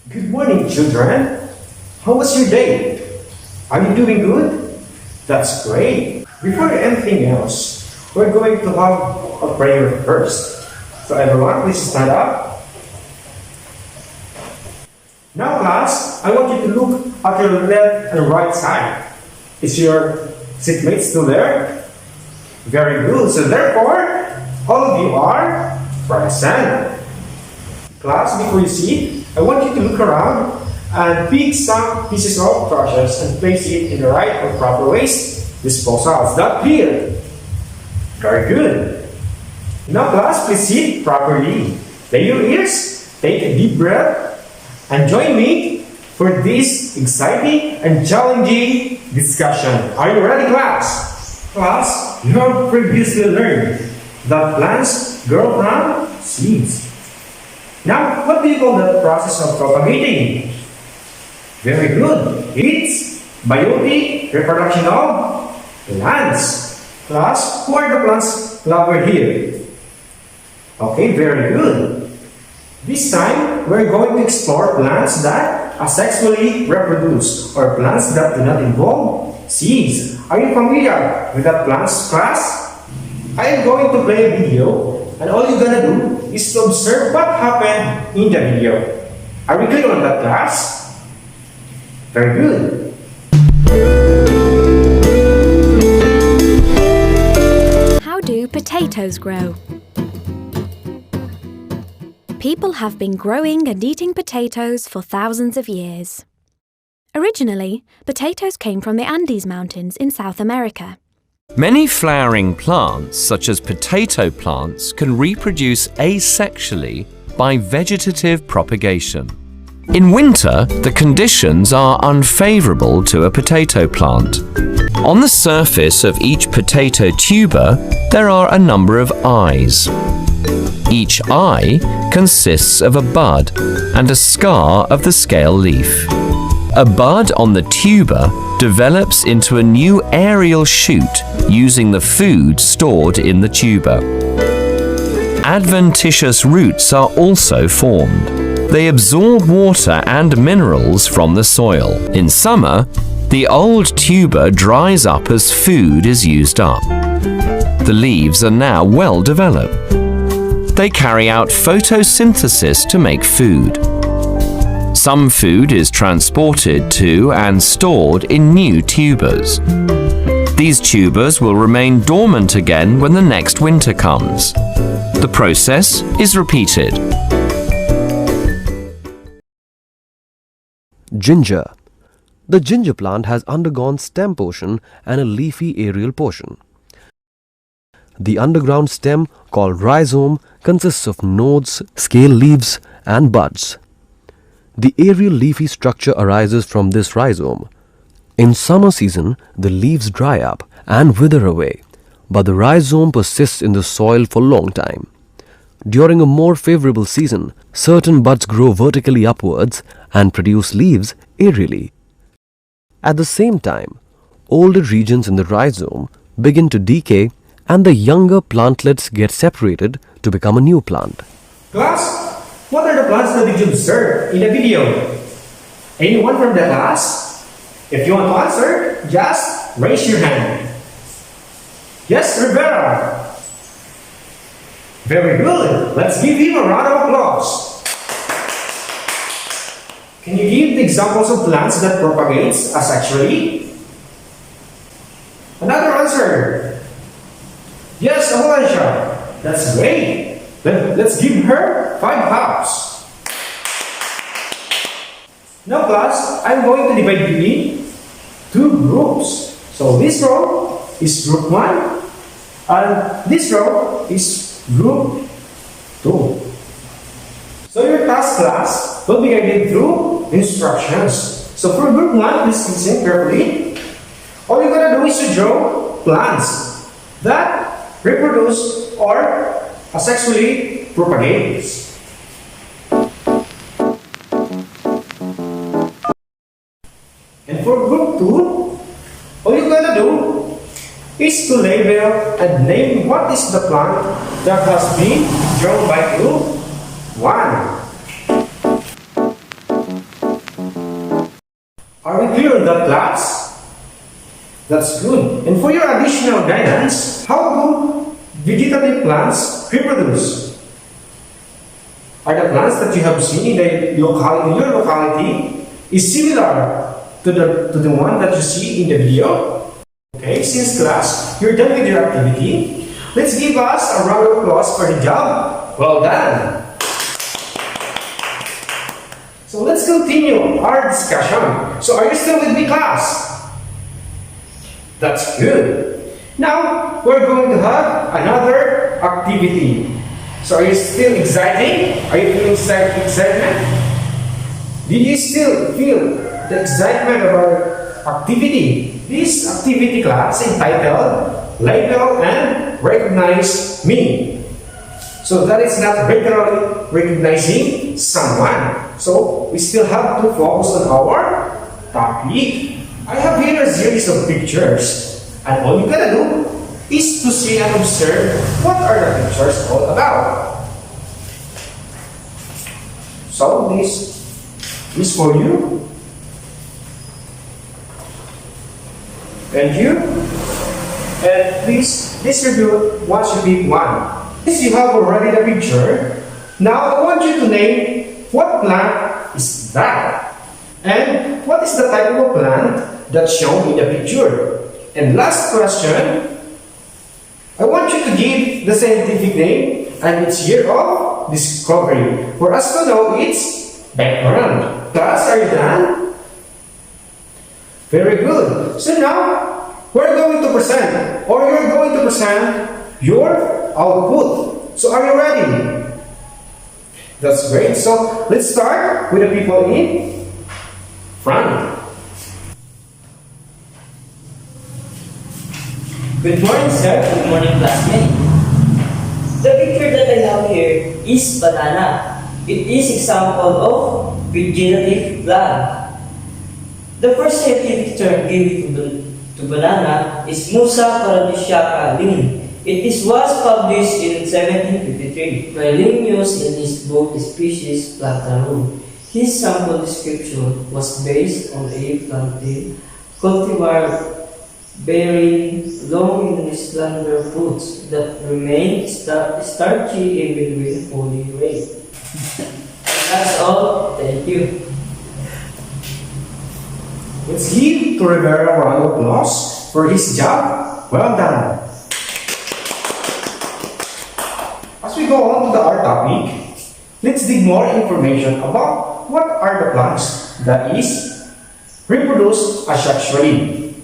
Good morning, children. How was your day? Are you doing good? That's great. Before anything else, we're going to have a prayer first. So everyone, please stand up. Now class, I want you to look at your left and right side. Is your seatmate still there? Very good. So therefore, all of you are present. Class, before you sit, I want you to look around and pick some pieces of brushes and place it in the right or proper waste disposal. Is that clear? Very good. Now class, please sit properly. Lay your ears, take a deep breath, and join me for this exciting and challenging discussion. Are you ready, class? Class, you have previously learned that plants grow from seeds. Now, what do you call the process of propagating? Very good. It's biotic reproduction of plants. Class, who are the plants over here? Okay, very good. This time, we're going to explore plants that asexually reproduce, or plants that do not involve seeds. Are you familiar with that plants, class? I am going to play a video, and all you're gonna do is to observe what happened in the video. Are we clear on that, class? Very good. How do potatoes grow? People have been growing and eating potatoes for thousands of years. Originally, potatoes came from the Andes Mountains in South America. Many flowering plants, such as potato plants, can reproduce asexually by vegetative propagation. In winter, the conditions are unfavorable to a potato plant. On the surface of each potato tuber, there are a number of eyes. Each eye consists of a bud and a scar of the scale leaf. A bud on the tuber develops into a new aerial shoot using the food stored in the tuber. Adventitious roots are also formed. They absorb water and minerals from the soil. In summer, the old tuber dries up as food is used up. The leaves are now well developed. They carry out photosynthesis to make food. Some food is transported to and stored in new tubers. These tubers will remain dormant again when the next winter comes. The process is repeated. Ginger. The ginger plant has undergone stem portion and a leafy aerial portion. The underground stem, called rhizome, consists of nodes, scale leaves, and buds. The aerial leafy structure arises from this rhizome. In summer season, the leaves dry up and wither away, but the rhizome persists in the soil for a long time. During a more favorable season, certain buds grow vertically upwards and produce leaves aerially. At the same time, older regions in the rhizome begin to decay and the younger plantlets get separated to become a new plant. Class, what are the plants that did you observe in the video? Anyone from the class? If you want to answer, just raise your hand. Yes, Rivera. Very good. Let's give him a round of applause. Can you give the examples of plants that propagates asexually? Another answer. Yes, Avalancha. That's great. Let's give her 5 claps. Now class, I'm going to divide you in 2 groups. So this row is group 1 and this row is group 2. So your task class will be guided through instructions. So for group 1, please listen carefully. All you're going to do is to draw plants that reproduce or asexually propagates. And for group 2, all you're going to do is to label and name what is the plant that has been drawn by group 1. Are we clear on that, class? That's good. And for your additional guidance, how do vegetative plants reproduce? Are the plants that you have seen in your locality is similar to the one that you see in the video? Okay, since class, you're done with your activity, let's give us a round of applause for the job. Well done! So let's continue our discussion. So are you still with me, class? That's good. Now, we're going to have another activity. So are you still excited? Are you feeling excitement? Did you still feel the excitement of our activity? This activity class entitled Label and Recognize Me. So that is not literally recognizing someone. So we still have to focus on our topic. I have here a series of pictures, and all you gotta do is to see and observe what are the pictures all about. So this is for you and you, and please distribute once you pick one. Since you have already the picture, now I want you to name what plant is that, and what is the type of plant that's shown in the picture. And last question, I want you to give the scientific name and its year of discovery for us to know its background. Class, are you done? Very good. So now, we're going to present, or you're going to present your output. So are you ready? That's great. So let's start with the people in front. Good morning, sir. Good morning, classmate. The picture that I have here is banana. It is example of vegetative plant. The first scientific term given to banana is Musa paradisiaca Lin. It was published in 1753 by Linnaeus in his book Species Plantarum. His sample description was based on a plantain cultivar bearing long and slender fruits that remain starchy even with holy rain. That's all. Thank you. Let's give to Rivera a round of applause for his job. Well done. As we go on to our topic, let's dig more information about what are the plants that is reproduced asexually.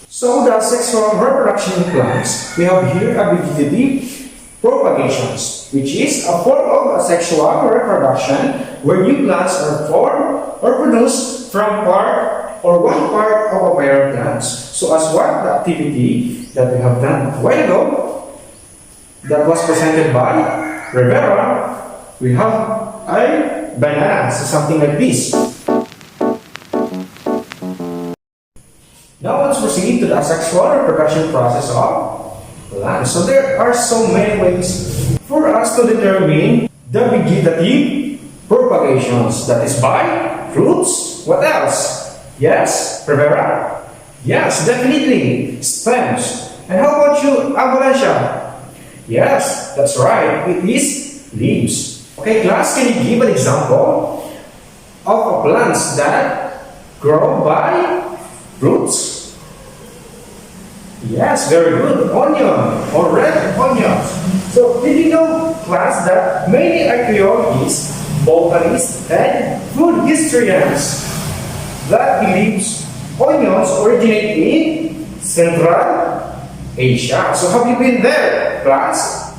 So the sexual reproduction in plants, we have here a vegetative propagations, which is a form of asexual reproduction where new plants are formed or produced from part or one part of a parent plants. So as what the activity that we have done a while ago, that was presented by Rivera, we have a banana, so something like this. Now let's proceed to the asexual reproduction process of plants. So there are so many ways for us to determine the vegetative propagations. That is by roots. What else? Yes, Rivera? Yes, definitely. Stems. And how about you, Avalancha? Yes, that's right. It is leaves. Okay, class, can you give an example of plants that grow by roots? Yes, very good. Onion or red onions. So, did you know, class, that many archaeologists, botanists, and food historians that believes onions originate in Central Asia. So, have you been there, class?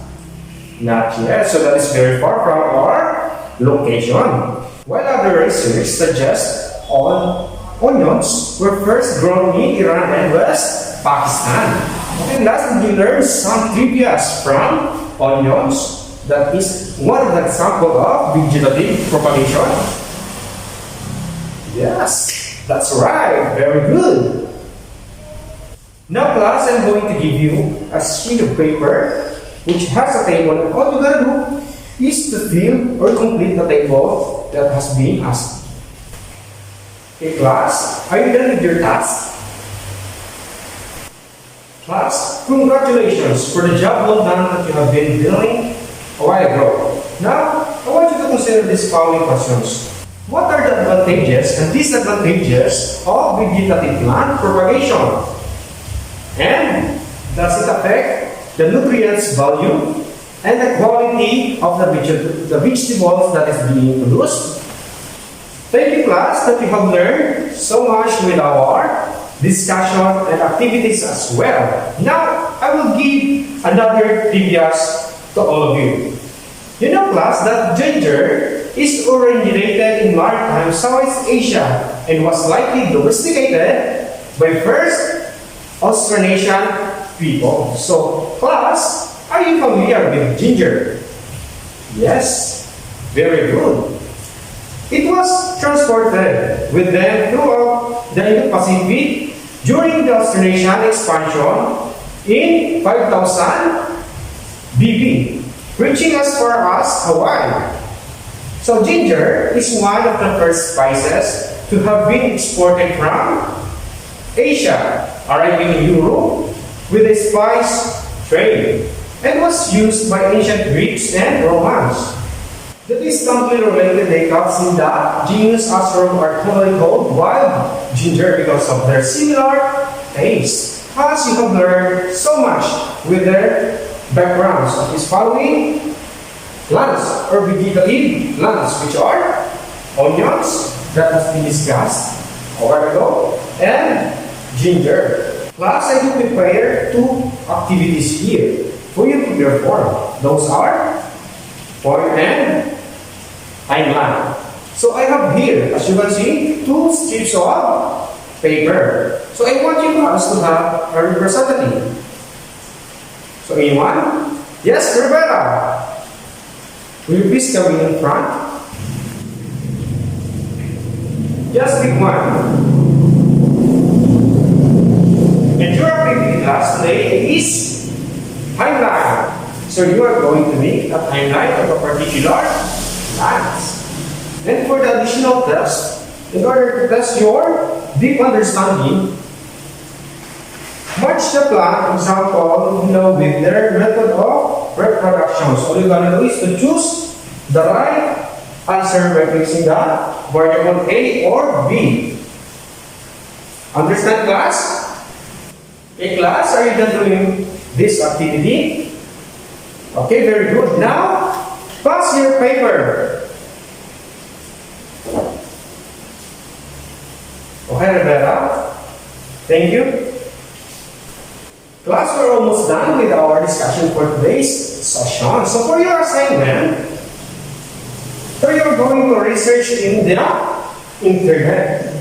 Not yet. So, that is very far from our location. While other research suggests onions were first grown in Iran and West Pakistan. Okay, last, did you learn some trivia from onions? That is one example of vegetative propagation. Yes, that's right. Very good. Now class, I'm going to give you a sheet of paper which has a table, and all you gotta do is to fill or complete the table that has been asked. Okay class, are you done with your task? Class, congratulations for the job well done that you have been doing a while ago. Now, I want you to consider these following questions. What are the advantages and disadvantages of vegetative plant propagation? And does it affect the nutrients value and the quality of the vegetables that is being produced? Thank you class that you have learned so much with our discussion and activities as well. Now, I will give another trivia to all of you. You know class that ginger is originated in maritime Southeast Asia and was likely domesticated by first Austronesian people. So class, are you familiar with ginger? Yes, very good. It was transported with them throughout the Indo-Pacific during the Austronesian expansion in 5000 BB, reaching as far as Hawaii. So ginger is one of the first spices to have been exported from Asia, arriving in Europe with a spice trade, and was used by ancient Greeks and Romans. The distantly related decals in the genus Asarum are commonly called wild ginger because of their similar taste. As you have learned so much with their backgrounds of these following plants or vegetative plants, which are onions that has been discussed a while ago, and ginger. Class, I do prepare two activities here for you to perform. Those are point and timeline. So I have here, as you can see, two strips of paper. So I want you guys to have a representative. So anyone? Yes, Rivera. Will you please come in front? Just pick one. And your activity class today is timeline. So you are going to make a timeline of a particular plant. And for the additional test, in order to test your deep understanding, match the plant example with their method of reproduction. So all you gotta do is to choose the right answer by placing the variable A or B. Understand class? Okay class, are you done doing this activity? Okay, very good. Now, pass your paper. Okay, Rivera. Thank you. Class, we're almost done with our discussion for today's session. So for your assignment, so you're going to research in the internet.